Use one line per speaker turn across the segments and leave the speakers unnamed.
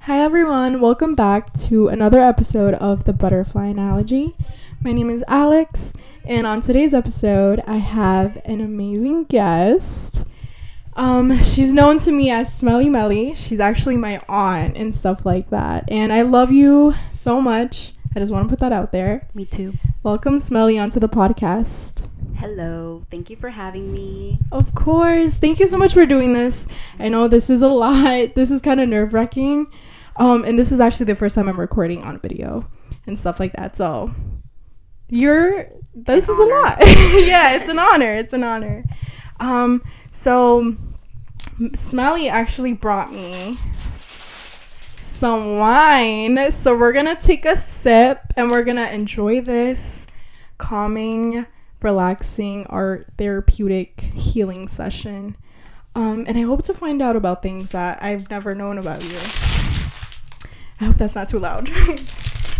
Hi everyone, welcome back to another episode of the Butterfly Analogy. My name is Alex, and on today's episode, I have an amazing guest. She's known to me as Smelly Melly. She's actually my aunt and stuff like that. And I love you so much. I just want to put that out there.
Me too.
Welcome, Smelly, onto the podcast.
Hello. Thank you for having me.
Of course. Thank you so much for doing this. I know this is a lot. This is kind of nerve-wracking. And this is actually the first time I'm recording on video and stuff like that. So this is a lot. Yeah, it's an honor. It's an honor. So Smelly actually brought me some wine. So we're going to take a sip and we're going to enjoy this calming, relaxing, art therapeutic healing session. And I hope to find out about things that I've never known about you. I hope that's not too loud.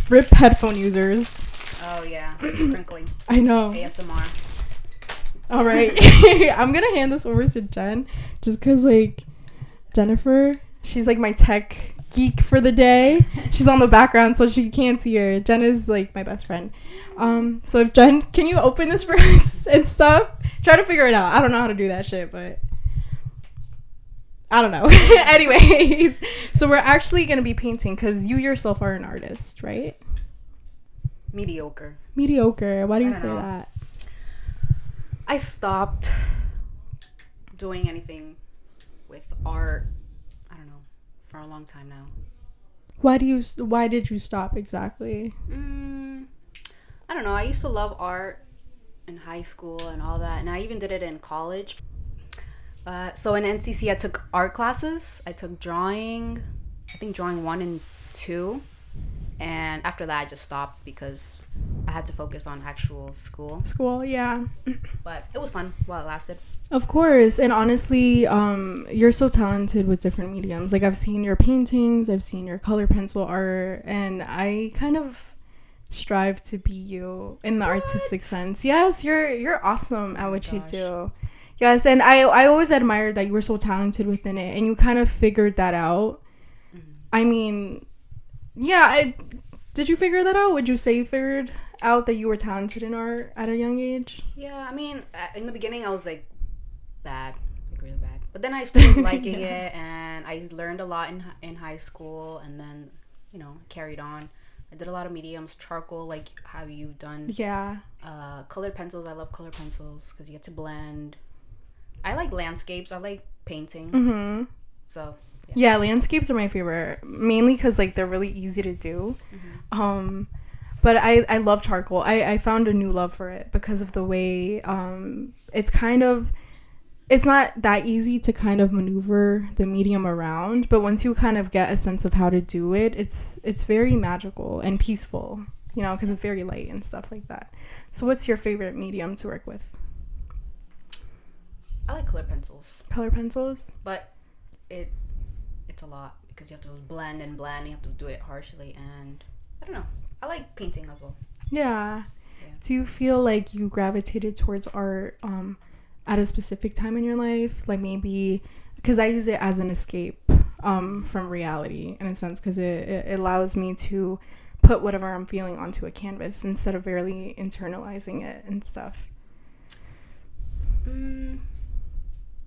Rip headphone users.
Oh, yeah. Crinkling.
I know.
ASMR.
All right. I'm going to hand this over to Jen just because, Jennifer, she's, my tech geek for the day. She's on the background, so she can't see her. Jen is, my best friend. So if Jen, can you open this for us and stuff? Try to figure it out. I don't know how to do that shit, but I don't know. Anyways, so we're actually going to be painting because you yourself are an artist, right?
Mediocre.
Why do you say that?
I stopped doing anything with art, I don't know, for a long time now.
Why did you stop exactly?
I don't know. I used to love art in high school and all that, and I even did it in college. So in NCC, I took art classes. I took drawing, I think drawing 1 and 2. And after that, I just stopped because I had to focus on actual school.
School, yeah.
But it was fun while it lasted.
Of course. And honestly, you're so talented with different mediums. I've seen your paintings, I've seen your color pencil art, and I kind of strive to be you in the artistic sense. Yes, you're awesome at what you do. Yes, and I always admired that you were so talented within it, and you kind of figured that out. Mm-hmm. I mean, yeah, did you figure that out? Would you say you figured out that you were talented in art at a young age?
Yeah, I mean, in the beginning, I was, bad, really bad. But then I started liking it, and I learned a lot in high school, and then, carried on. I did a lot of mediums, charcoal, like how you've done.
Yeah.
Colored pencils, I love colored pencils because you get to blend. I like landscapes. I like painting. Mm-hmm. So,
yeah, landscapes are my favorite. Mainly because, they're really easy to do. Mm-hmm. But I love charcoal. I found a new love for it because of the way it's not that easy to kind of maneuver the medium around. But once you kind of get a sense of how to do it, it's very magical and peaceful, because it's very light and stuff like that. So what's your favorite medium to work with?
I like colored pencils.
Color pencils?
But it's a lot because you have to blend and blend. You have to do it harshly. And I don't know. I like painting as well.
Yeah. Do you feel like you gravitated towards art at a specific time in your life? Maybe because I use it as an escape from reality in a sense because it allows me to put whatever I'm feeling onto a canvas instead of really internalizing it and stuff.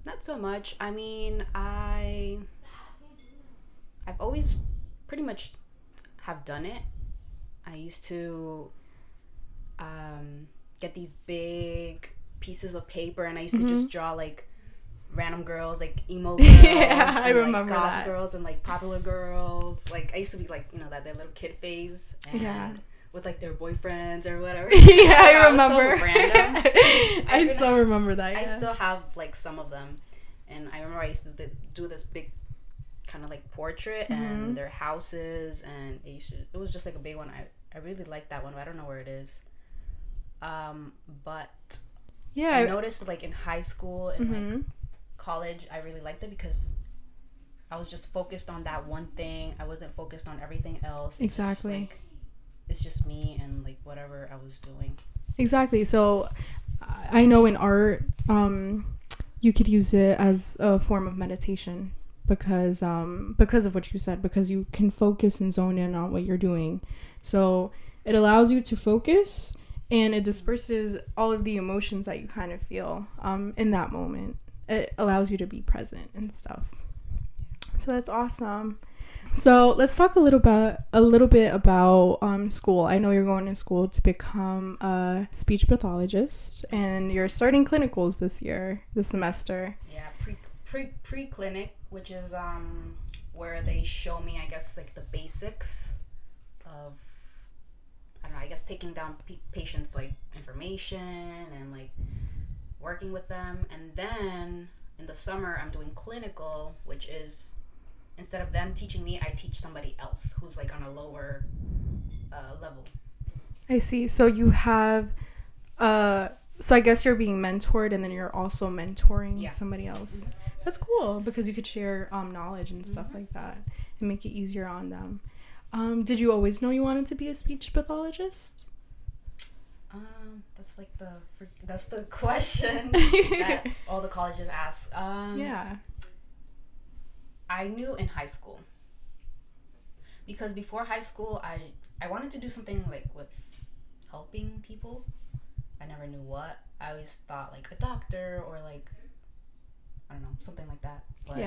Not so much. I mean, I've always pretty much have done it. I used to get these big pieces of paper, and I used to just draw random girls, emo girls.
Yeah, I remember
goth
that.
Girls and popular girls. I used to be that little kid phase. And
yeah.
With their boyfriends or whatever.
Yeah, I remember.
So random.
I still remember that. Yeah.
I still have some of them, and I remember I used to do this big kind of portrait and their houses, and it was just a big one. I really liked that one, but I don't know where it is. But yeah, I noticed in high school and college, I really liked it because I was just focused on that one thing. I wasn't focused on everything else.
Exactly.
It's just me and whatever I was doing.
Exactly. So I know in art, you could use it as a form of meditation because of what you said, because you can focus and zone in on what you're doing. So it allows you to focus, and it disperses all of the emotions that you kind of feel in that moment. It allows you to be present and stuff. So that's awesome. So let's talk a little bit about school. I know you're going to school to become a speech pathologist, and you're starting clinicals this semester.
Yeah, pre-clinic, which is where they show me, I guess, like the basics of, I don't know, I guess taking down patients' like information and like working with them. And then in the summer I'm doing clinical, which is, instead of them teaching me, I teach somebody else who's like on a lower level.
I see. So you have so I guess you're being mentored, and then you're also mentoring somebody else. That's cool, because you could share knowledge and stuff like that and make it easier on them. Did you always know you wanted to be a speech pathologist?
That's the question that all the colleges ask.
Yeah.
I knew in high school, because before high school I wanted to do something like with helping people. I never knew what. I always thought like a doctor or like, I don't know, something like that. But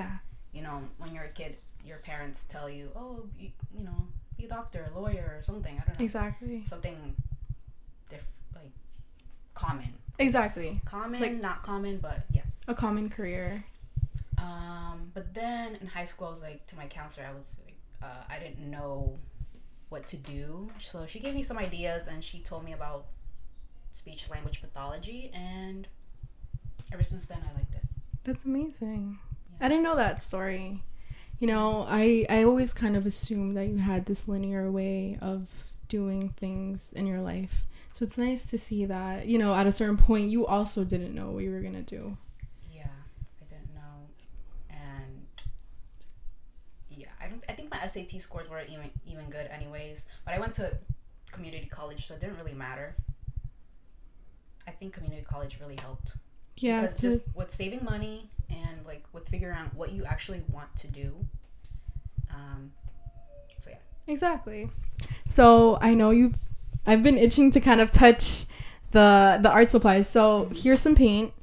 you know, when you're a kid, your parents tell you, oh, you know, be a doctor, a lawyer, or something. I don't know.
Exactly.
Something like common.
Exactly.
Common,
like,
not common, but yeah.
A common career.
But then in high school, I was like, to my counselor, I was like, I didn't know what to do. So she gave me some ideas, and she told me about speech language pathology, and ever since then I liked it.
That's amazing. I didn't know that story. You know, I always kind of assumed that you had this linear way of doing things in your life. So it's nice to see that, you know, at a certain point you also didn't know what you were going to do.
Yeah, I didn't know. And yeah, I think my SAT scores weren't even good anyways, but I went to community college, so it didn't really matter. I think community college really helped.
Yeah,
because just with saving money and like with figuring out what you actually want to do. So yeah.
Exactly. So I know I've been itching to kind of touch the art supplies. So here's some paint.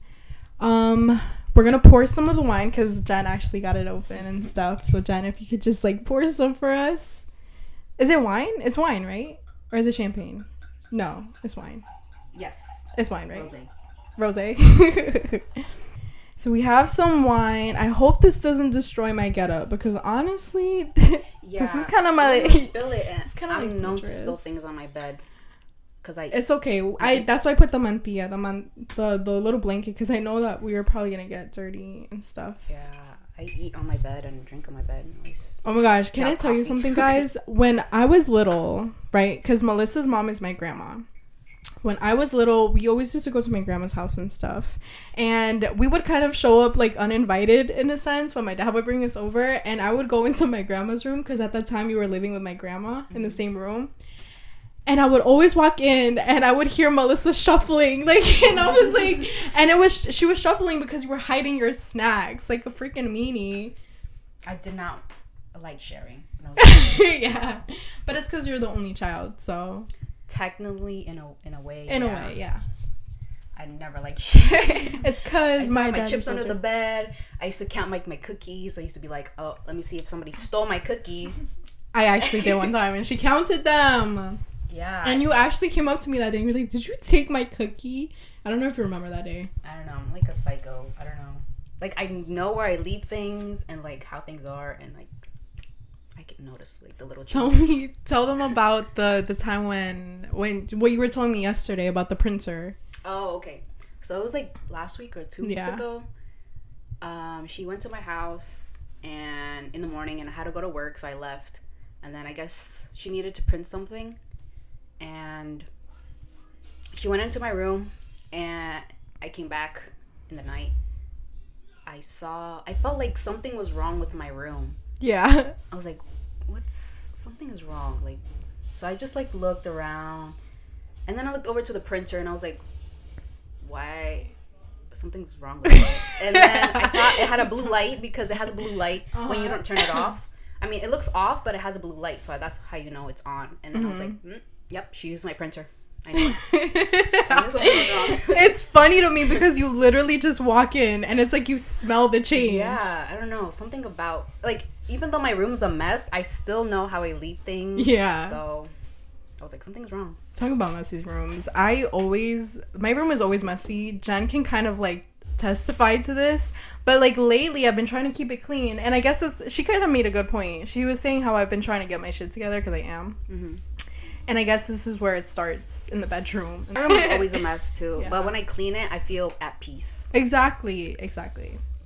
We're gonna pour some of the wine because Jen actually got it open and stuff. So Jen, if you could just like pour some for us. Is it wine? It's wine, right? Or is it champagne? No, it's wine.
Yes.
It's wine, right?
Rosé.
So we have some wine. I hope this doesn't destroy my getup, because honestly, this is kind of my.
Spill it. It's
kind of
I'm
like
known
dangerous.
to spill things on my bed.
It's okay. That's why I put the mantilla, the little blanket, because I know that we are probably gonna get dirty and stuff.
Yeah, I eat on my bed and drink on my bed.
Oh my gosh, can I tell you something, guys? When I was little, right? Because Melissa's mom is my grandma. When I was little, we always used to go to my grandma's house and stuff. And we would kind of show up like uninvited in a sense when my dad would bring us over. And I would go into my grandma's room, because at that time we were living with my grandma in the same room. And I would always walk in and I would hear Melissa shuffling. Like, and I was like, and she was shuffling because you were hiding your snacks like a freaking meanie.
I did not like sharing. No.
Yeah. But it's because you're the only child, so.
Technically, in a way.
In a way, yeah.
I never liked sharing.
It's because my
chips under the bed. I used to count my cookies. I used to be like, oh, let me see if somebody stole my cookie.
I actually did one time, and she counted them.
Yeah.
And you actually came up to me that day and you're like, did you take my cookie? I don't know if you remember that day.
I don't know. I'm like a psycho. I don't know. Like, I know where I leave things and like how things are, and like I can notice like the little changes.
Tell them about the time when what you were telling me yesterday about the printer.
Oh, okay. So it was like last week or 2 weeks ago. She went to my house and in the morning, and I had to go to work, so I left. And then I guess she needed to print something, and she went into my room, and I came back in the night. I felt like something was wrong with my room. Yeah. I was like, something is wrong. Like, so I just like looked around, and then I looked over to the printer, and I was like, why something's wrong with it. And then I saw it had a blue light because it has a blue light when you don't turn it off. I mean, it looks off, but it has a blue light, so that's how you know it's on. And then I was like, yep, she used my printer. I knew it. I knew something was wrong.
It's funny to me because you literally just walk in and it's like you smell the change.
Yeah, I don't know. Something about, like, even though my room's a mess, I still know how I leave things.
Yeah.
So I was like, something's wrong.
Talking about messy rooms, my room is always messy. Jen can kind of like testify to this, but like lately I've been trying to keep it clean, and I guess she kind of made a good point. She was saying how I've been trying to get my shit together because I am. And I guess this is where it starts, in the bedroom.
My room is always a mess too.
Yeah.
But when I clean it, I feel at peace.
Exactly.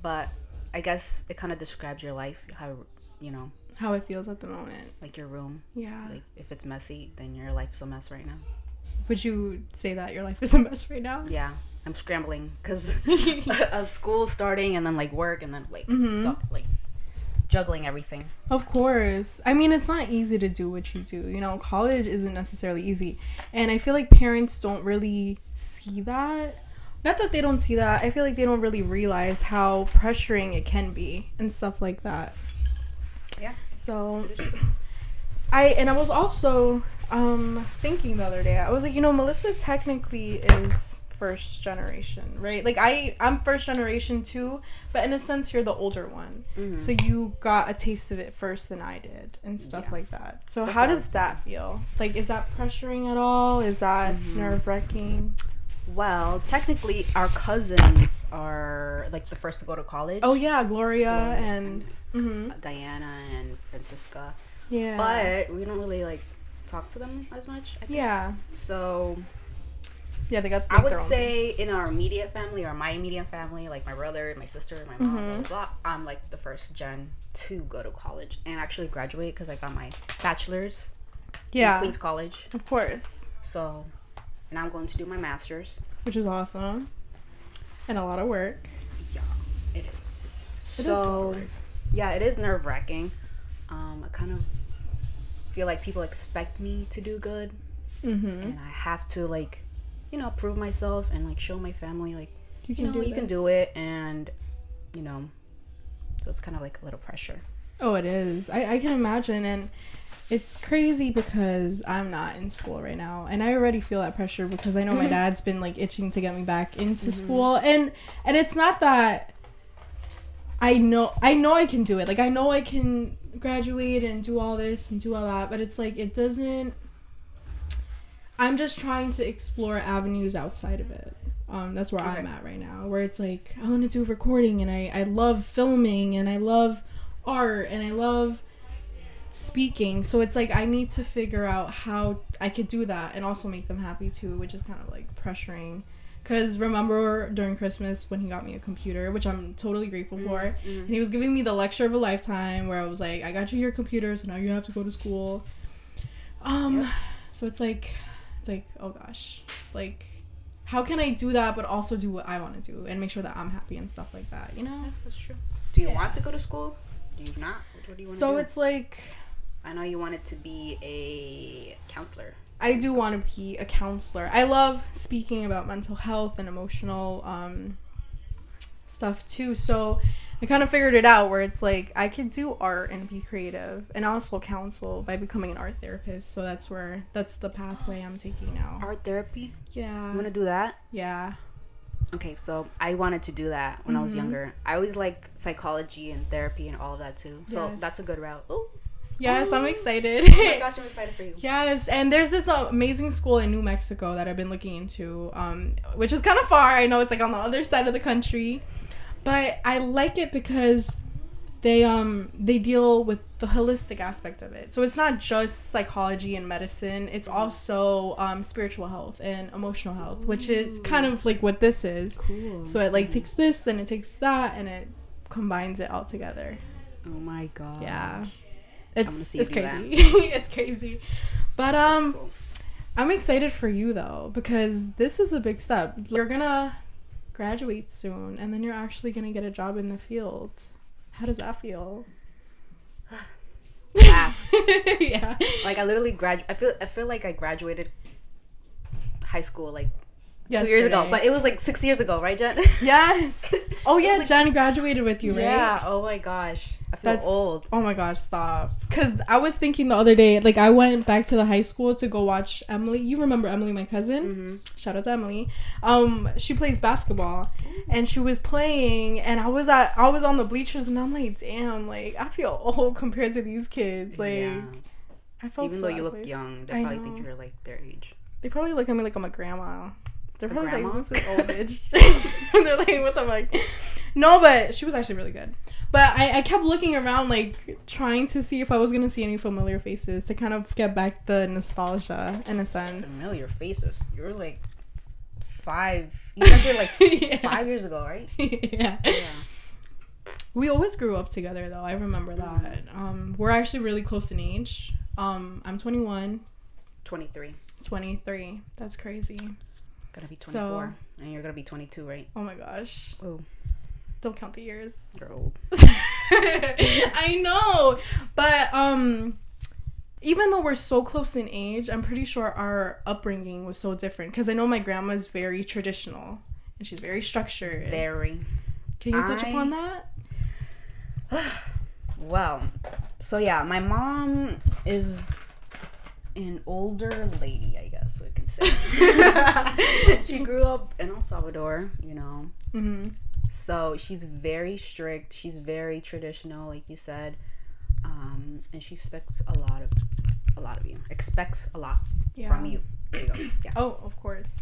But I guess it kind of describes your life, how, you know,
how it feels at the moment.
like your room.
Yeah.
Like, if it's messy, then your life's a mess right now.
Would you say that your life is a mess right now?
Yeah. I'm scrambling because of school starting and then, like, work and then, like, like juggling everything.
Of course. I mean, it's not easy to do what you do. You know, college isn't necessarily easy. And I feel like parents don't really see that. Not that they don't see that. I feel like they don't really realize how pressuring it can be and stuff like that.
Yeah.
So I was also thinking the other day. I was like, you know, Melissa technically is first generation, right? Like I'm first generation too, but in a sense you're the older one. So you got a taste of it first than I did and stuff like that. So how does that feel? Like, is that pressuring at all? Is that nerve-wracking?
Well, technically our cousins are like the first to go to college.
Oh yeah, Gloria and
Diana and Francisca.
Yeah.
But we don't really like talk to them as much, I think.
Yeah.
So
yeah, they got
I would say in our immediate family, or my immediate family, like my brother, my sister, my mom, blah, blah, blah, I'm like the first gen to go to college and actually graduate because I got my bachelor's in Queens College.
Of course.
So, and I'm going to do my master's.
Which is awesome. And a lot of work.
Yeah, it is. So, yeah, it is nerve-wracking. I kind of feel like people expect me to do good. And I have to, like, you know, prove myself and, like, show my family, like, you can do it. And, you know, so it's kind of like a little pressure.
Oh, it is. I can imagine. And it's crazy because I'm not in school right now. And I already feel that pressure because I know my dad's been, like, itching to get me back into school. And it's not that I know I can do it. Like, I know I can graduate and do all this and do all that. But it's, like, it doesn't... I'm just trying to explore avenues outside of it. That's where I'm at right now. Where it's, like, I want to do recording. And I love filming. And I love art. And I love... speaking. So it's like I need to figure out how I could do that and also make them happy too, which is kind of like pressuring. Because remember during Christmas when he got me a computer, which I'm totally grateful for, and he was giving me the lecture of a lifetime where I was like, I got you your computer, so now you have to go to school. So it's like oh gosh, like how can I do that but also do what I want to do and make sure that I'm happy and stuff like that, you know?
Yeah, that's true. Do you want to go to school? Do you not? What do you want to do?
So it's like,
I know you wanted to be a counselor.
I do want to be a counselor. I love speaking about mental health and emotional stuff too. So I kind of figured it out where it's like I could do art and be creative and also counsel by becoming an art therapist. So that's the pathway I'm taking now.
Art therapy?
Yeah.
You want to do that?
Yeah.
Okay, so I wanted to do that when I was younger. I always like psychology and therapy and all of that too. So that's a good route. Oh.
Yes, I'm excited.
Oh my gosh, I'm excited for you.
Yes, and there's this amazing school in New Mexico that I've been looking into, which is kind of far. I know it's like on the other side of the country, but I like it because they deal with the holistic aspect of it. So it's not just psychology and medicine. It's also spiritual health and emotional health, which is kind of like what this is. Cool. So it like takes this, then it takes that, and it combines it all together.
Oh my god.
Yeah.
It's
crazy. It's crazy. But
cool.
I'm excited for you though because this is a big step. You're gonna graduate soon and then you're actually gonna get a job in the field. How does that feel?
Fast.
Yeah.
Like I literally I feel like I graduated high school like 2 years ago. But it was like 6 years ago, right, Jen?
Yes. Oh, yeah,
like,
Jen graduated with you, right?
Yeah. Oh, my gosh. I feel old.
Oh, my gosh, stop. Because I was thinking the other day, like, I went back to the high school to go watch Emily. You remember Emily, my cousin?
Mm-hmm.
Shout out to Emily. She plays basketball. And she was playing, and I was on the bleachers, and I'm like, damn, like, I feel old compared to these kids. Like, yeah. I felt
even
so
though you look young, they probably think you're, like, their age.
They probably look at me like I'm a grandma. They're probably
grandma?
like, this is old bitch. They're like, what the fuck? No, but she was actually really good. But I kept looking around, like, trying to see if I was going to see any familiar faces to kind of get back the nostalgia, in a sense.
Familiar faces? You're, like, 5. You guys were, like, 5 years ago, right?
Yeah. We always grew up together, though. I remember that. We're actually really close in age. I'm 21.
23.
23. That's crazy.
Gonna be 24. And you're gonna be 22, right?
Oh my gosh.
Oh.
Don't count the years.
You're old.
I know. But even though we're so close in age, I'm pretty sure our upbringing was so different. Because I know my grandma's very traditional. And she's very structured.
Very.
Can you touch upon that?
Well, so yeah, my mom is an older lady, I guess we can say. She grew up in El Salvador, you know.
Mm-hmm.
So she's very strict. She's very traditional, like you said, and she expects a lot of you. Expects a lot from you. There you go. Yeah.
Oh, of course.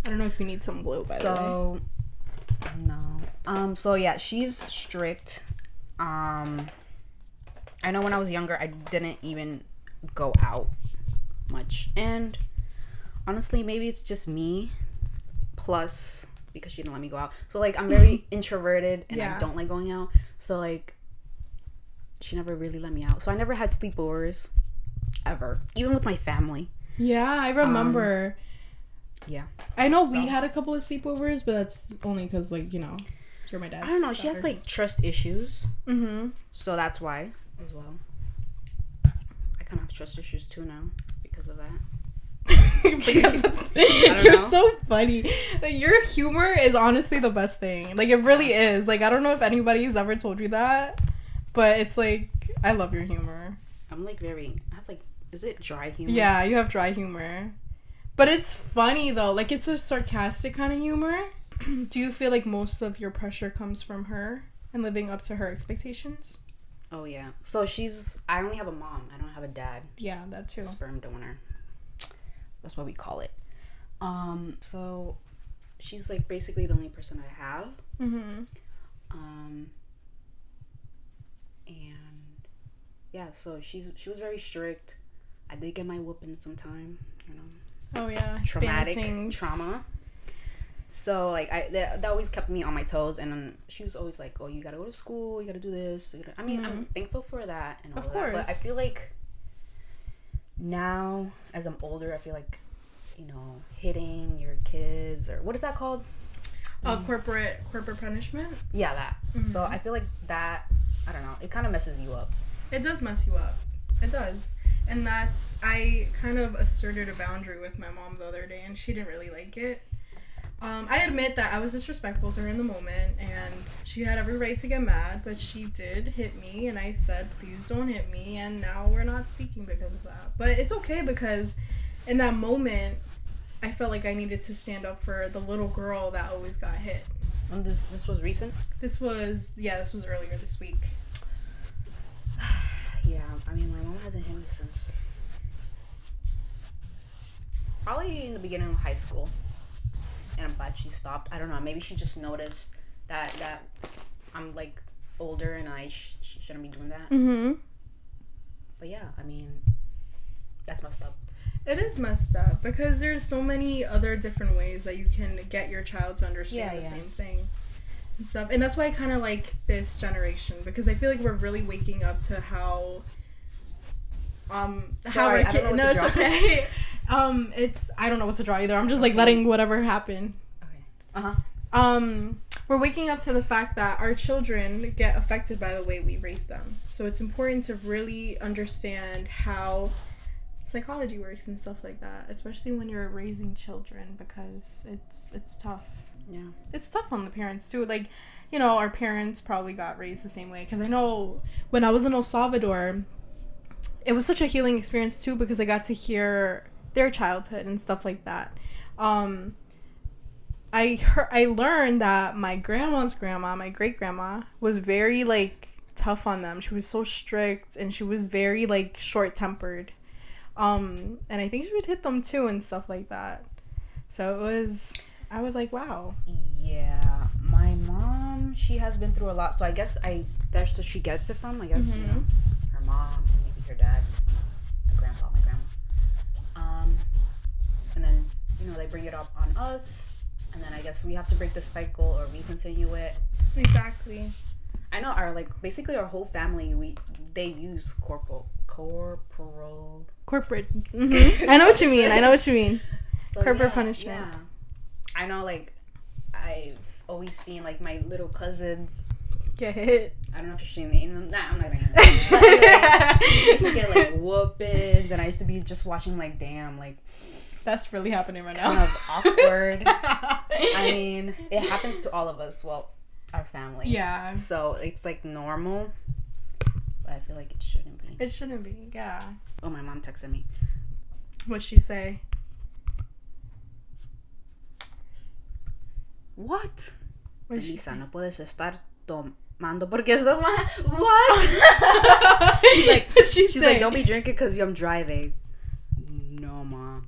I don't know if you need some blue. By the way.
No. So yeah, she's strict. I know when I was younger, I didn't even go out much, and honestly, maybe it's just me. Plus, because she didn't let me go out, so like I'm very introverted, and I don't like going out. So like, she never really let me out. So I never had sleepovers, ever, even with my family.
Yeah, I remember.
Yeah,
I know we had a couple of sleepovers, but that's only because like you're my dad's
I don't know.
daughter.
She has like trust issues.
Mm-hmm.
So that's why as well. I kind of have trust issues too now because of that.
You're so funny. Like, your humor is honestly the best thing. Like, it really is. Like, I don't know if anybody's ever told you that, but it's like, I love your humor.
I'm like I have like, is it dry humor?
Yeah, you have dry humor. But it's funny though. Like, it's a sarcastic kind of humor. Do you feel like most of your pressure comes from her and living up to her expectations?
Oh yeah. So I only have a mom. I don't have a dad.
Yeah, that too.
Sperm donor. That's what we call it. So she's like basically the only person I have.
Mm-hmm.
And yeah, so she was very strict. I did get my whooping sometime, you know.
Oh yeah.
Traumatic trauma. So like that always kept me on my toes, and then she was always like, "Oh, you gotta go to school. You gotta do this." I mean, I'm thankful for that and all of that, but I feel like now as I'm older, I feel like, you know, hitting your kids, or what is that called?
Corporate punishment.
Yeah, that. Mm-hmm. So I feel like that, I don't know, it kind of messes you up.
It does mess you up. It does. And I kind of asserted a boundary with my mom the other day, and she didn't really like it. I admit that I was disrespectful to her in the moment, and she had every right to get mad, but she did hit me, and I said, please don't hit me, and now we're not speaking because of that. But it's okay, because in that moment, I felt like I needed to stand up for the little girl that always got hit.
And this was recent?
This was earlier this week.
Yeah, I mean, my mom hasn't hit me since probably in the beginning of high school. And I'm glad she stopped. I don't know. Maybe she just noticed that I'm like older and I shouldn't be doing that.
Mm-hmm.
But yeah, I mean, that's messed up.
It is messed up because there's so many other different ways that you can get your child to understand the same thing and stuff. And that's why I kind of like this generation, because I feel like we're really waking up to how
Sorry,
how our it's okay. I don't know what to draw either. I'm just like letting whatever happen.
Okay.
We're waking up to the fact that our children get affected by the way we raise them. So it's important to really understand how psychology works and stuff like that, especially when you're raising children, because it's tough.
Yeah.
It's tough on the parents too. Like, you know, our parents probably got raised the same way, because I know when I was in El Salvador, it was such a healing experience too, because I got to hear their childhood and stuff like that. I learned that my grandma's grandma, my great grandma, was very like tough on them. She was so strict, and she was very like short tempered. And I think she would hit them too and stuff like that. So I was like, wow.
Yeah, my mom, she has been through a lot. So I guess that's what she gets it from. I guess you know, her mom, maybe her dad, my grandpa, my grandma. And then you know they bring it up on us, and then I guess we have to break the cycle or we continue it.
Exactly.
I know basically our whole family they use corporate.
Mm-hmm. I know what you mean. So, corporate punishment.
Yeah. I know, like, I've always seen, like, my little cousins
get hit.
I don't know if you're seeing them. Nah, I'm not gonna. I used to get, like, whoopings, and I used to be just watching, like, damn, like.
That's really happening right now.
Kind of awkward. I mean, it happens to all of us. Well, our family.
Yeah.
So it's, like, normal. But I feel like it shouldn't be.
It shouldn't be, yeah.
Oh, my mom texted me.
What'd she say?
What?
Lisa,
no puedes estar tomando porque estás mal. What? she's like, don't be drinking because I'm driving. No, Mom.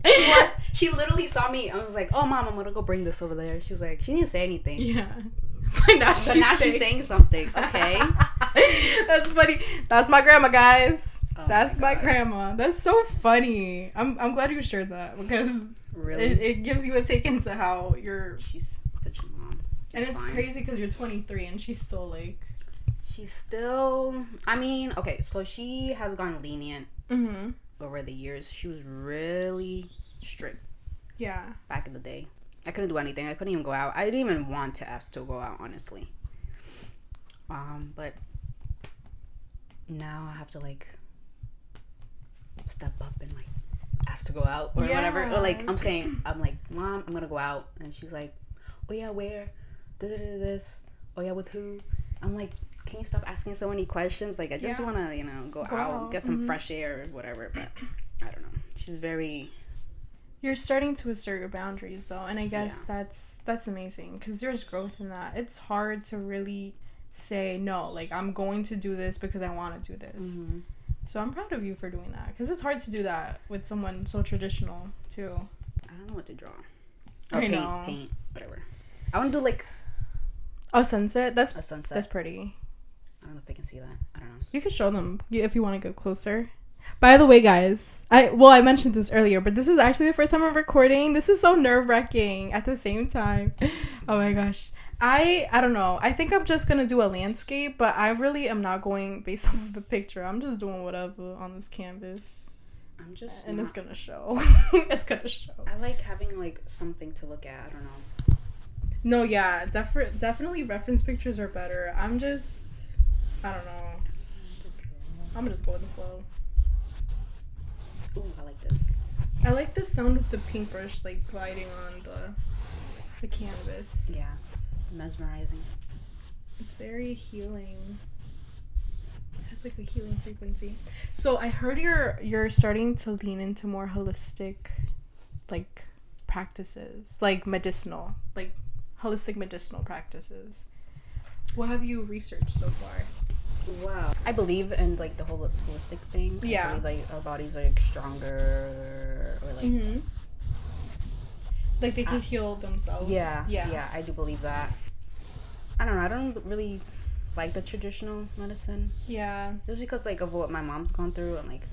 What? She literally saw me. I was like, oh, Mom, I'm going to go bring this over there. She's like, she didn't say anything.
Yeah. But now
she's saying something. Okay.
That's funny. That's my grandma, guys.
Oh
That's my grandma. That's so funny. I'm glad you shared that, because
really
it gives you a take into how
she's such a mom.
It's crazy because you're 23 and she's still like.
She's still. I mean, okay, so she has gone lenient over the years. She was really strict.
Yeah.
Back in the day. I couldn't do anything. I couldn't even go out. I didn't even want to ask to go out, honestly. But now I have to, like, step up and, like, ask to go out or whatever. Or, like, I'm like, Mom, I'm gonna go out. And she's like, oh, yeah, where? This. Oh, yeah, with who? I'm like, can you stop asking so many questions? Like, I just want to, you know, go out, get some fresh air or whatever. But I don't know. She's very...
You're starting to assert your boundaries, though, and I guess that's amazing, because there's growth in that. It's hard to really say, no, like, I'm going to do this because I want to do this. Mm-hmm. So I'm proud of you for doing that, because it's hard to do that with someone so traditional, too.
I don't know what to draw.
Or
paint, whatever. I want to do, like...
A sunset?
A sunset.
That's pretty.
I don't know if they can see that. I don't know.
You could show them if you want to go closer. By the way, guys, I mentioned this earlier, but this is actually the first time I'm recording. This is so nerve-wracking at the same time. Oh my gosh. I don't know. I think I'm just going to do a landscape, but I really am not going based off of the picture. I'm just doing whatever on this canvas. And it's going to show. It's going to show.
I like having, like, something to look at. I don't know.
No, yeah. Definitely reference pictures are better. I don't know. I'm going to just go with the flow.
Ooh, I like this.
I like the sound of the paintbrush, like, gliding on the canvas.
Yeah, it's mesmerizing.
It's very healing. It has, like, a healing frequency. So I heard you're starting to lean into more holistic, like, practices. Like, medicinal. Like, holistic medicinal practices. What have you researched so far?
Wow. I believe in, like, the whole holistic thing.
Yeah.
I believe, like, our bodies are, like, stronger or, like...
Mm-hmm. Like, they can heal themselves.
Yeah, I do believe that. I don't know. I don't really like the traditional medicine.
Yeah.
Just because, like, of what my mom's gone through and, like,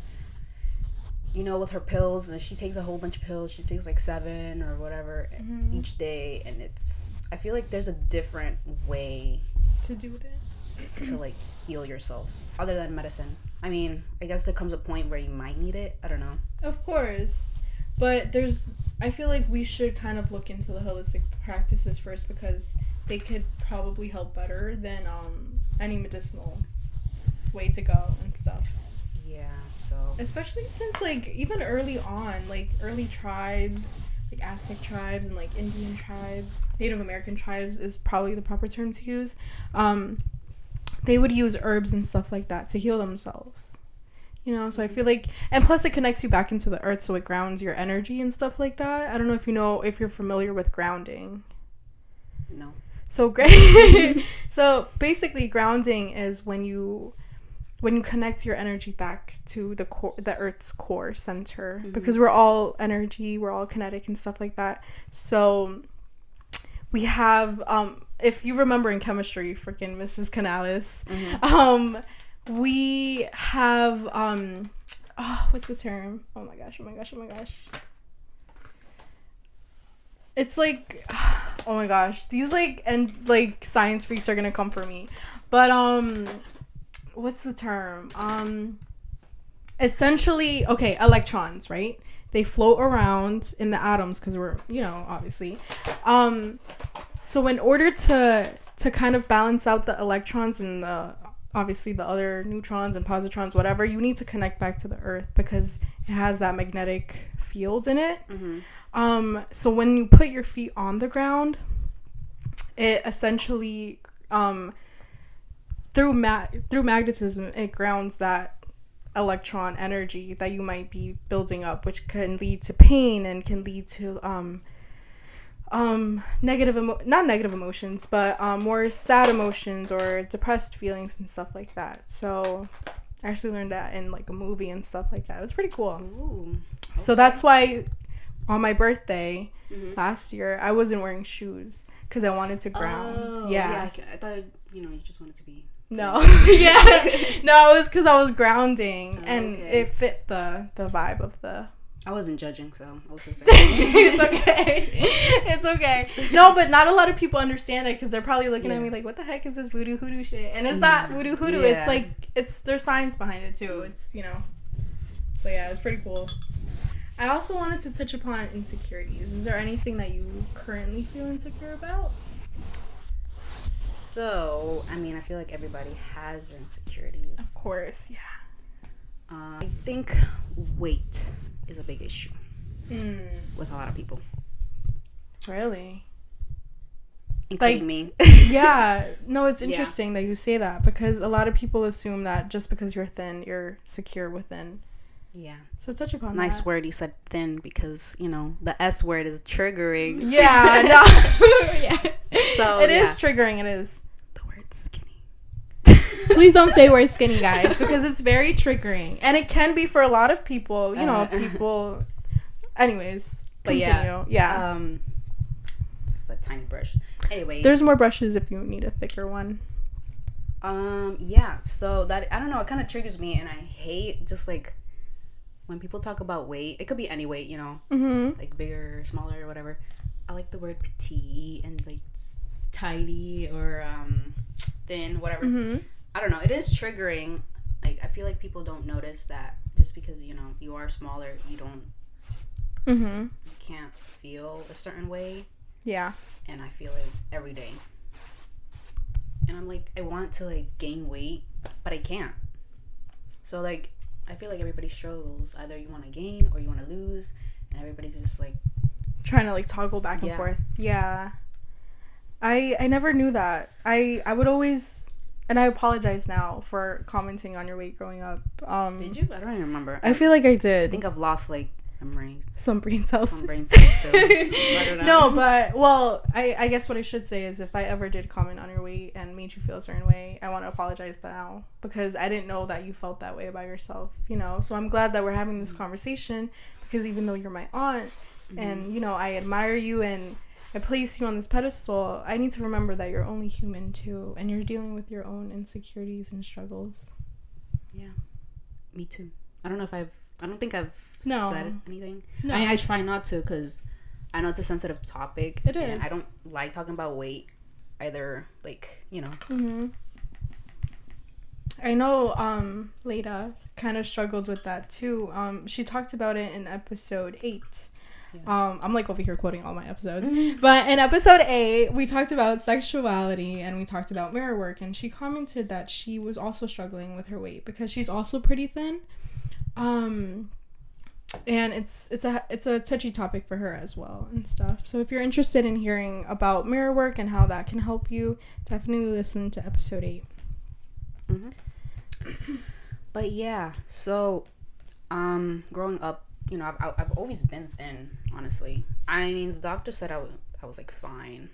you know, with her pills, and she takes a whole bunch of pills. She takes, like, 7 or whatever each day, and it's... I feel like there's a different way...
To do that.
To, like, heal yourself other than medicine. I mean, I guess there comes a point where you might need it. I don't know.
Of course. But I feel like we should kind of look into the holistic practices first, because they could probably help better than any medicinal way to go and stuff.
Yeah, so
especially since like even early on, like early tribes, like Aztec tribes and like Indian tribes, Native American tribes is probably the proper term to use. They would use herbs and stuff like that to heal themselves. You know, so I feel like, and plus it connects you back into the earth, so it grounds your energy and stuff like that. I don't know if you're familiar with grounding.
No.
So great. So basically, grounding is when you connect your energy back to the Earth's core center, because we're all energy, we're all kinetic and stuff like that. So we have, if you remember in chemistry, freaking Mrs. Canales, we have, what's the term? Oh my gosh. It's like, oh my gosh, these like science freaks are gonna come for me. But, what's the term? Essentially, okay, electrons, right? They float around in the atoms because we're, obviously. So in order to kind of balance out the electrons and obviously the other neutrons and positrons, whatever, you need to connect back to the earth because it has that magnetic field in it. So when you put your feet on the ground, it essentially through magnetism, it grounds that electron energy that you might be building up, which can lead to pain and can lead to not negative emotions, but more sad emotions or depressed feelings and stuff like that. So I actually learned that in like a movie and stuff like that. It was pretty cool.
Ooh, okay.
So that's why on my birthday last year I wasn't wearing shoes because I wanted to ground.
I thought you just wanted to be.
No. No, it was because I was grounding and it fit the vibe of the.
I wasn't judging, so I was just saying.
It's okay. No, but not a lot of people understand it because they're probably looking at me like, what the heck is this voodoo hoodoo shit? And it's not voodoo hoodoo. Yeah. It's like, there's science behind it too. It's, so yeah, it's pretty cool. I also wanted to touch upon insecurities. Is there anything that you currently feel insecure about?
So, I mean, I feel like everybody has their insecurities.
Of course, yeah.
I think weight is a big issue with a lot of people.
Really?
Including me.
Yeah. No, it's interesting that you say that because a lot of people assume that just because you're thin, you're secure within. Yeah. So touch upon that.
Nice word you said, thin, because, the S word is triggering.
Yeah. No. Yeah. So it is triggering. It is.
The word skinny.
Please don't say word skinny, guys, because it's very triggering. And it can be for a lot of people, people. Anyways, continue. Yeah.
It's a tiny brush. Anyways.
There's more brushes if you need a thicker one.
Yeah. So that, I don't know, it kind of triggers me, and I hate just like when people talk about weight. It could be any weight, like bigger, smaller, whatever. I like the word petite and like tidy or thin, whatever. I don't know. It is triggering. Like, I feel like people don't notice that just because you are smaller, you don't. You can't feel a certain way. Yeah. And I feel it every day. And I'm like, I want to like gain weight, but I can't. So like, I feel like everybody struggles. Either you want to gain or you want to lose, and everybody's just like
trying to like toggle back and forth. Yeah. I never knew that. I would always, and I apologize now for commenting on your weight growing up.
Did you? I don't even remember.
I feel like I did.
I think I've lost like memories.
Some brain cells.
Some brain cells still. I don't know.
No, but well, I guess what I should say is if I ever did comment on your weight and made you feel a certain way, I want to apologize now because I didn't know that you felt that way about yourself. So I'm glad that we're having this conversation because even though you're my aunt and I admire you and I place you on this pedestal, I need to remember that you're only human too and you're dealing with your own insecurities and struggles.
Yeah, me too. I don't think I've said anything. No. I try not to because I know it's a sensitive topic.
It is.
And I don't like talking about weight either, like,
I know Leda kind of struggled with that too. She talked about it in episode 8.
Yeah.
I'm like over here quoting all my episodes. But in episode 8, we talked about sexuality and we talked about mirror work. And she commented that she was also struggling with her weight because she's also pretty thin. And it's a touchy topic for her as well and stuff. So if you're interested in hearing about mirror work and how that can help you, definitely listen to episode 8.
But yeah, so growing up, you know, I've always been thin, honestly. I mean, the doctor said I was like fine,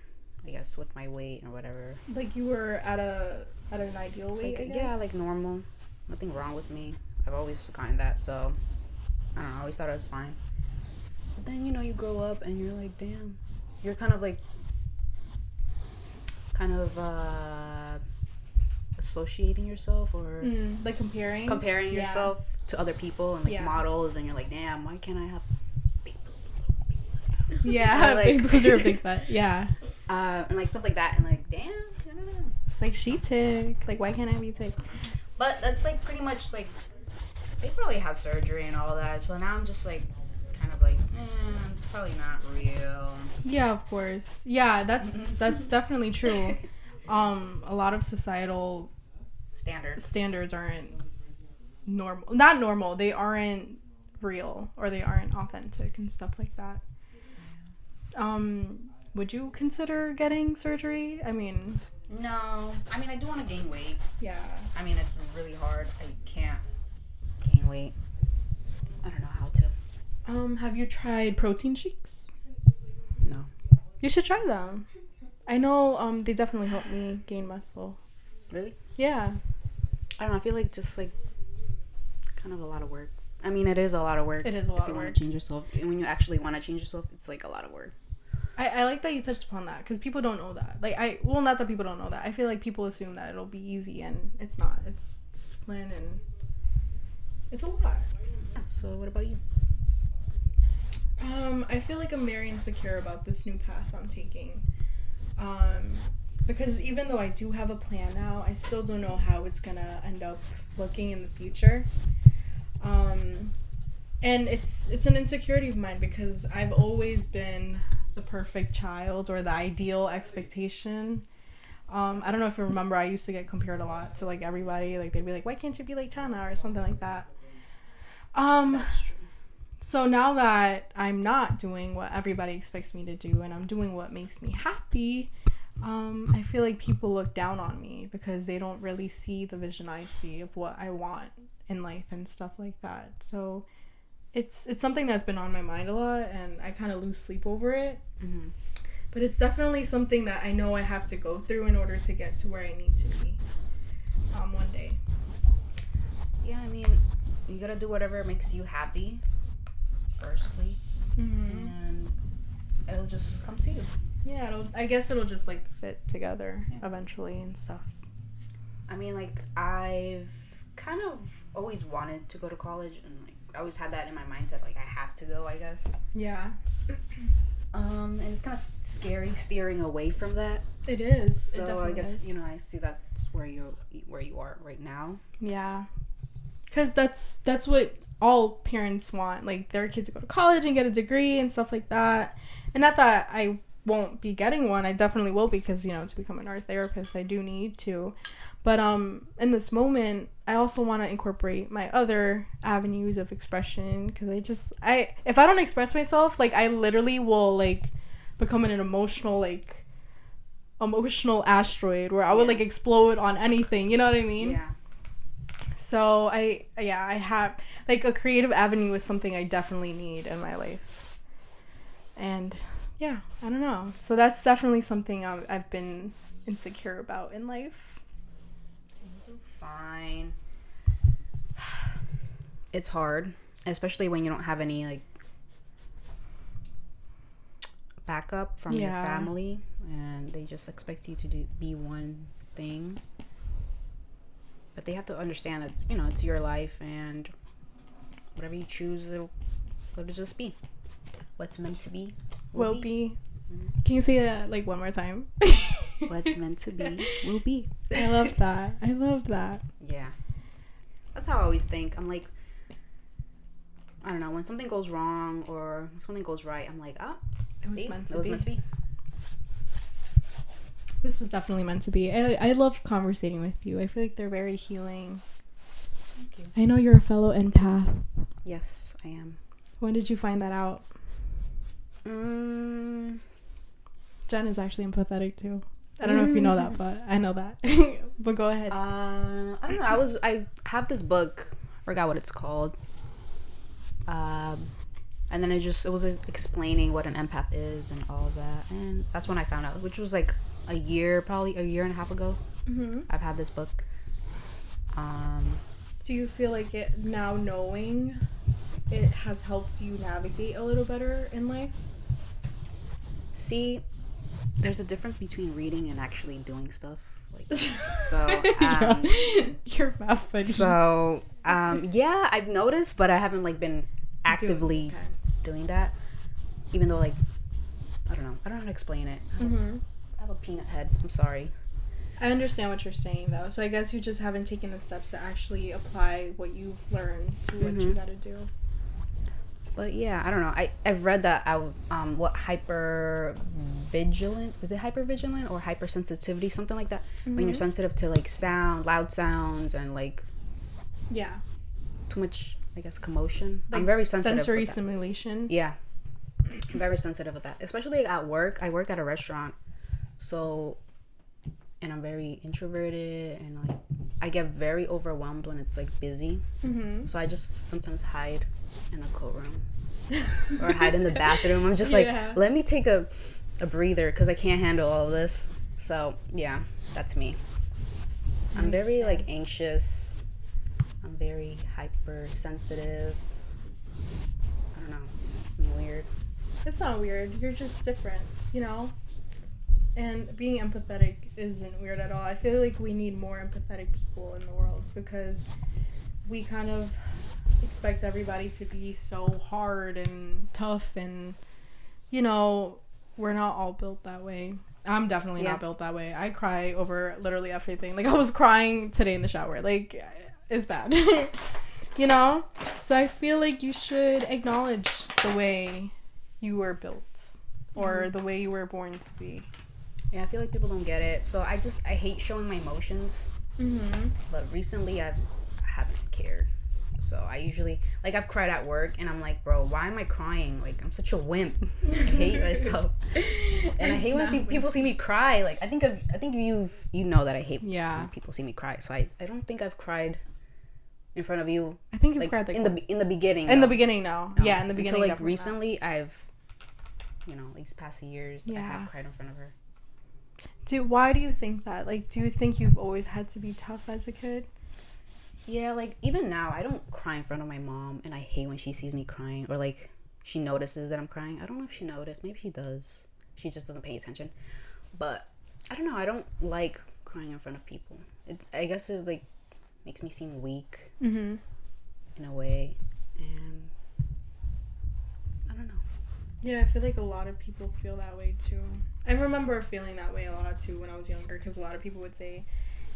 I guess, with my weight or whatever.
Like you were at an ideal weight,
Like,
I guess?
yeah, like normal. Nothing wrong with me. I've always gotten that, so I don't know, I always thought I was fine. But then, you know, you grow up and you're like, damn. You're kind of associating yourself or
like comparing
yourself to other people and like models, and you're like, damn, why can't I have big boobs?
Yeah,
like,
big boobs are a big butt. Yeah.
And like stuff like that, and like, damn, I don't know.
Like she tick. Like why can't I be tick?
But that's like pretty much like they probably have surgery and all that. So now I'm just like kind of like, it's probably not real.
Yeah, of course. Yeah, that's definitely true. A lot of societal standards aren't normal. Not normal. They aren't real or they aren't authentic and stuff like that. Would you consider getting surgery? I mean,
no. I mean, I do want to gain weight.
Yeah.
I mean, it's really hard. I can't gain weight. I don't know how to.
Have you tried protein shakes?
No.
You should try them. I know they definitely help me gain muscle.
Really?
Yeah.
I don't know. I feel like just like kind of a lot of work. I mean, it is a lot of work.
It is a lot of work.
If you want to change yourself. And when you actually want to change yourself, it's like a lot of work.
I like that you touched upon that because people don't know that. Like, not that people don't know that. I feel like people assume that it'll be easy and it's not. It's discipline and it's a lot.
So what about you?
I feel like I'm very insecure about this new path I'm taking. Because even though I do have a plan now, I still don't know how it's gonna end up looking in the future. And it's an insecurity of mine because I've always been the perfect child or the ideal expectation. I don't know if you remember, I used to get compared a lot to like everybody. Like they'd be like, why can't you be like Chana or something like that.
That's true.
So now that I'm not doing what everybody expects me to do and I'm doing what makes me happy, I feel like people look down on me because they don't really see the vision I see of what I want in life and stuff like that. So it's something that's been on my mind a lot and I kind of lose sleep over it.
Mm-hmm.
But it's definitely something that I know I have to go through in order to get to where I need to be one day.
Yeah, I mean, you gotta do whatever makes you happy, firstly, and it'll just come to you.
Yeah, I guess it'll just like fit together eventually and stuff.
I mean, like, I've kind of always wanted to go to college, and like I always had that in my mindset, like I have to go, I guess.
Yeah.
And it's kind of scary steering away from that.
It is.
So
it definitely
I guess
is.
you know, I see that's where you are right now.
Yeah. Because that's what all parents want, like their kids to go to college and get a degree and stuff like that. And not that I won't be getting one, I definitely will, because you know, to become an art therapist I do need to. But in this moment I also want to incorporate my other avenues of expression, because if I don't express myself, like I literally will like become an emotional asteroid where I would like explode on anything, you know what I mean?
Yeah.
So I have like a creative avenue is something I definitely need in my life. And yeah, I don't know. So that's definitely something I've been insecure about in life.
Fine. It's hard, especially when you don't have any like backup from your family and they just expect you to be one thing. But they have to understand that, you know, it's your life and whatever you choose, it'll just be. What's meant to be will be.
Mm-hmm. Can you say that like one more time?
What's meant to be will be.
I love that.
Yeah. That's how I always think. I'm like, I don't know, when something goes wrong or something goes right, I'm like,
it was meant to
be.
This was definitely meant to be. I love conversating with you. I feel like they're very healing.
Thank you.
I know you're a fellow empath.
Yes, I am.
When did you find that out? Jen is actually empathetic too. I don't know if you know that, but I know that. But go ahead.
I don't know. I have this book. I forgot what it's called. And then it was explaining what an empath is and all of that, and that's when I found out, which was like probably a year and a half ago. Mm-hmm. I've had this book.
Do you feel like it now, knowing it has helped you navigate a little better in life?
See, there's a difference between reading and actually doing stuff. Like, so
you're not funny.
So yeah, I've noticed, but I haven't like been actively doing that. Even though, like, I don't know how to explain it. I have a peanut head. I'm sorry.
I understand what you're saying, though. So I guess you just haven't taken the steps to actually apply what you've learned to what you got to do.
But yeah, I don't know. I've read that what hypervigilant, is it hypervigilant or hypersensitivity, something like that, when you're sensitive to like loud sounds and like too much, I guess, commotion. Like I'm very sensitive. Sensory
stimulation.
Yeah, I'm very sensitive with that, especially at work. I work at a restaurant, and I'm very introverted, and like I get very overwhelmed when it's like busy. So I just sometimes hide in the coat room or hide in the bathroom. I'm just like, let me take a breather because I can't handle all of this. So yeah, that's me. I'm very like anxious. I'm very hypersensitive. I don't know. I'm weird.
It's not weird. You're just different, you know? And being empathetic isn't weird at all. I feel like we need more empathetic people in the world because we kind of expect everybody to be so hard and tough, and, you know, we're not all built that way. I'm definitely not built that way. I cry over literally everything. Like, I was crying today in the shower. Like, it's bad. You know? So I feel like you should acknowledge the way you were built or the way you were born to be.
Yeah, I feel like people don't get it. So I hate showing my emotions. But recently I haven't cared. So I usually, like, I've cried at work and I'm like, bro, why am I crying? Like, I'm such a wimp. I hate myself. And I hate when people see me cry. Like, I think you know that I hate when people see me cry. So I don't think I've cried in front of you.
I think you've cried like
in the beginning.
In the beginning, no. Yeah, in the beginning.
Until like recently, not. I've, you know, these past years, I have cried in front of her.
Why do you think that? Like, do you think you've always had to be tough as a kid?
Yeah, like, even now, I don't cry in front of my mom, and I hate when she sees me crying, or, like, she notices that I'm crying. I don't know if she noticed. Maybe she does. She just doesn't pay attention. But, I don't know. I don't like crying in front of people. I guess it, like, makes me seem weak in a way, and I don't know.
Yeah, I feel like a lot of people feel that way, too. I remember feeling that way a lot, too, when I was younger, because a lot of people would say,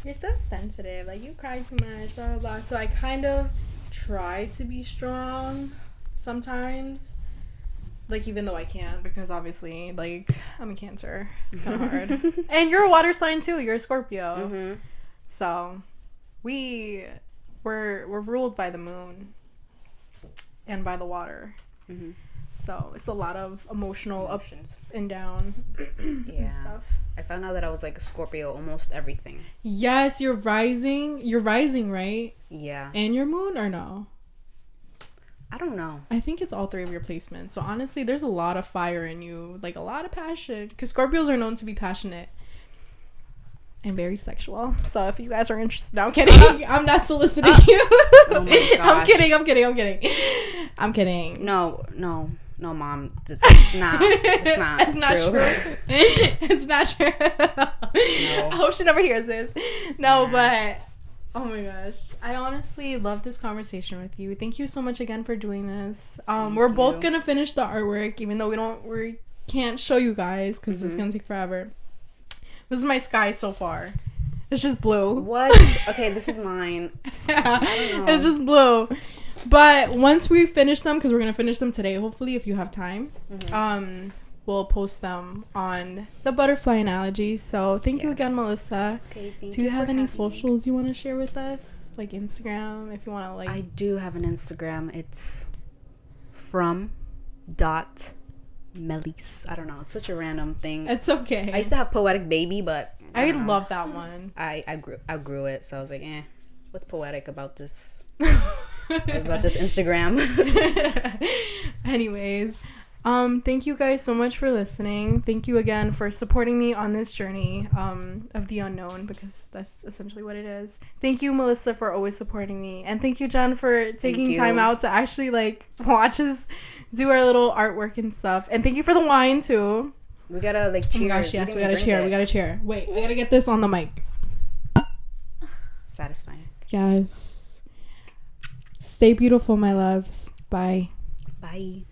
you're so sensitive, like, you cry too much, blah, blah, blah. So I kind of try to be strong sometimes, like, even though I can't, because obviously, like, I'm a Cancer. It's kind of hard. And you're a water sign, too. You're a Scorpio. So we're ruled by the moon and by the water. So it's a lot of emotional emotions. Up and down and stuff.
I found out that I was like a Scorpio, almost everything.
Yes, you're rising, right?
Yeah.
And your moon, or no?
I don't know.
I think it's all three of your placements. So honestly, there's a lot of fire in you, like a lot of passion. Because Scorpios are known to be passionate and very sexual. So if you guys are interested, no, I'm kidding. I'm not soliciting you. Oh my gosh. I'm kidding.
No, Mom. It's not. It's not.
It's not true. It's not true. No. I hope she never hears this. No, but oh my gosh, I honestly love this conversation with you. Thank you so much again for doing this. We're both gonna finish the artwork, even though we can't show you guys because it's gonna take forever. This is my sky so far. It's just blue.
What? Okay, this is mine. I don't know.
It's just blue. But once we finish them, because we're gonna finish them today, hopefully, if you have time, we'll post them on the butterfly analogy. So thank you again, Melissa.
Okay,
do you have any socials you want to share with us, like Instagram, if you want to? Like,
I do have an Instagram. It's from.melise. I don't know. It's such a random thing.
It's okay.
I used to have Poetic Baby, but
I love that one.
I outgrew it, so I was like, what's poetic about this? About this Instagram.
Anyways, thank you guys so much for listening. Thank you again for supporting me on this journey of the unknown, because that's essentially what it is. Thank you, Melissa, for always supporting me, and thank you, Jen, for taking time out to actually like watch us do our little artwork and stuff. And thank you for the wine too.
We gotta like cheers.
Oh my gosh, yes, we gotta cheer. We gotta cheer. Wait, I gotta get this on the mic.
Satisfying.
Yes. Stay beautiful, my loves. Bye.
Bye.